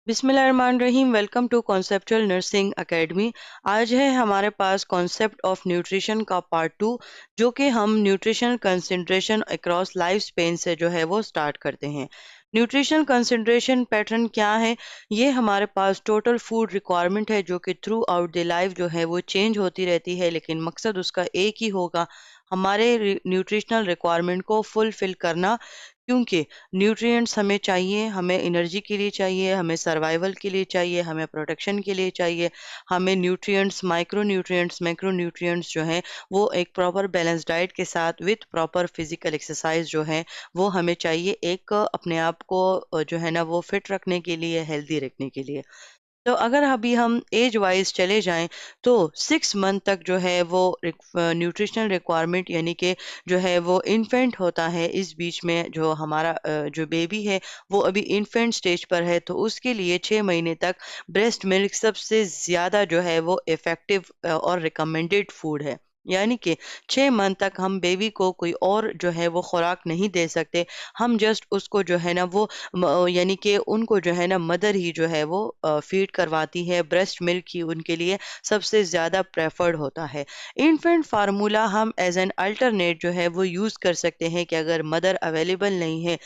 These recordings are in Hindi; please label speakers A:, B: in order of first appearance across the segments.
A: बिस्मिल्लाहिर्रहमानिर्रहीम। Welcome to conceptual nursing academy. आज है हमारे पास कॉन्सेप्ट ऑफ न्यूट्रिशन का पार्ट 2, जो कि हम nutritional concentration across life span से जो है वो स्टार्ट करते हैं। न्यूट्रिशनल कंसंट्रेशन पैटर्न क्या है? ये हमारे पास टोटल फूड रिक्वायरमेंट है जो कि थ्रू आउट द लाइफ जो है वो चेंज होती रहती है, लेकिन मकसद उसका एक ही होगा, हमारे न्यूट्रिशनल रिक्वायरमेंट को फुलफिल करना। क्योंकि न्यूट्रिएंट्स हमें चाहिए, हमें एनर्जी के लिए चाहिए, हमें सर्वाइवल के लिए चाहिए, हमें प्रोटेक्शन के लिए चाहिए। हमें nutrients, micro nutrients, macro nutrients जो हैं वो एक प्रॉपर बैलेंस डाइट के साथ विथ प्रॉपर फिजिकल एक्सरसाइज जो है वो हमें चाहिए, एक अपने आप को जो है ना वो फिट रखने के लिए, हेल्दी रखने के लिए। तो अगर अभी हम एज वाइज चले जाएं तो 6 मंथ तक जो है वो न्यूट्रिशनल रिक्वायरमेंट, यानी कि जो है वो इन्फेंट होता है, इस बीच में जो हमारा जो बेबी है वो अभी इन्फेंट स्टेज पर है, तो उसके लिए 6 महीने तक ब्रेस्ट मिल्क सबसे ज़्यादा जो है वो इफ़ेक्टिव और रिकमेंडेड फूड है। यानी कि 6 मंथ तक हम बेबी को कोई और जो है वो खुराक नहीं दे सकते। हम जस्ट उसको जो है ना वो यानी कि उनको जो है ना मदर ही जो है वो फीड करवाती है। ब्रेस्ट मिल्क ही उनके लिए सबसे ज़्यादा प्रेफर्ड होता है। इन्फेंट फार्मूला हम एज एन अल्टरनेट जो है वो यूज़ कर सकते हैं कि अगर मदर अवेलेबल नहीं है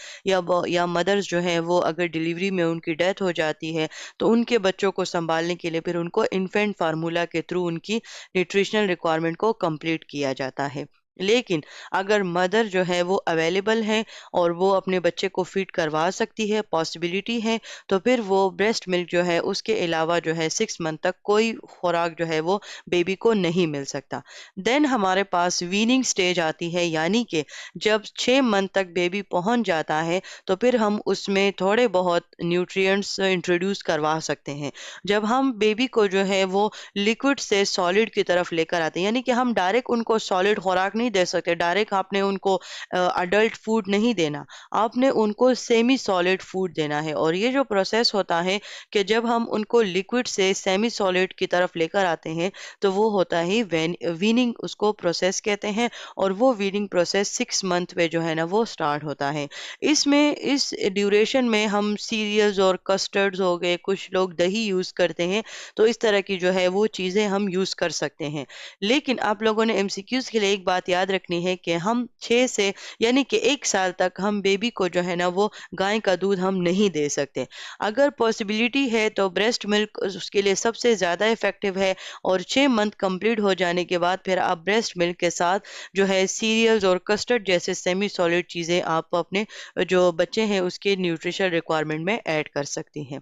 A: या मदर्स जो है वो अगर डिलीवरी में उनकी डेथ हो जाती है, तो उनके बच्चों को संभालने के लिए फिर उनको इन्फेंट फार्मूला के थ्रू उनकी न्यूट्रिशनल रिक्वायरमेंट को कंप्लीट किया जाता है। लेकिन अगर मदर जो है वो अवेलेबल है और वो अपने बच्चे को फीड करवा सकती है, पॉसिबिलिटी है, तो फिर वो ब्रेस्ट मिल्क जो है उसके अलावा जो है 6 मंथ तक कोई खुराक जो है वो बेबी को नहीं मिल सकता। देन हमारे पास वीनिंग स्टेज आती है, यानी कि जब 6 मंथ तक बेबी पहुंच जाता है तो फिर हम उसमें थोड़े बहुत न्यूट्रिएंट्स इंट्रोड्यूस करवा सकते हैं। जब हम बेबी को जो है वो लिक्विड से सॉलिड की तरफ लेकर आते हैं, यानी कि हम डायरेक्ट उनको सॉलिड खुराक नहीं दे सकते, डायरेक्ट आपने उनको अडल्ट फूड नहीं देना, आपने उनको सेमी सॉलिड फूड देना है। और ये जो प्रोसेस होता है कि जब हम उनको लिक्विड से सेमी सॉलिड की तरफ लेकर आते हैं, तो वो होता है वीनिंग, उसको प्रोसेस कहते हैं। और वो वीनिंग प्रोसेस 6 मंथ में जो है ना वो स्टार्ट होता है। इसमें इस ड्यूरेशन में हम सीरियल्स और कस्टर्ड्स हो गए, कुछ लोग दही यूज़ करते हैं, तो इस तरह की जो है वो चीज़ें हम यूज़ कर सकते हैं। लेकिन आप लोगों ने एमसीक्यूज़ के लिए एक बात याद रखनी है कि हम 6 से यानी कि 1 साल तक हम बेबी को जो है ना वो गाय का दूध हम नहीं दे सकते। अगर पॉसिबिलिटी है तो ब्रेस्ट मिल्क उसके लिए सबसे ज़्यादा इफ़ेक्टिव है। और 6 मंथ कंप्लीट हो जाने के बाद फिर आप ब्रेस्ट मिल्क के साथ जो है सीरियल्स और कस्टर्ड जैसे सेमी सॉलिड चीज़ें आप अपने जो बच्चे हैं उसके न्यूट्रिशन रिक्वायरमेंट में ऐड कर सकती हैं।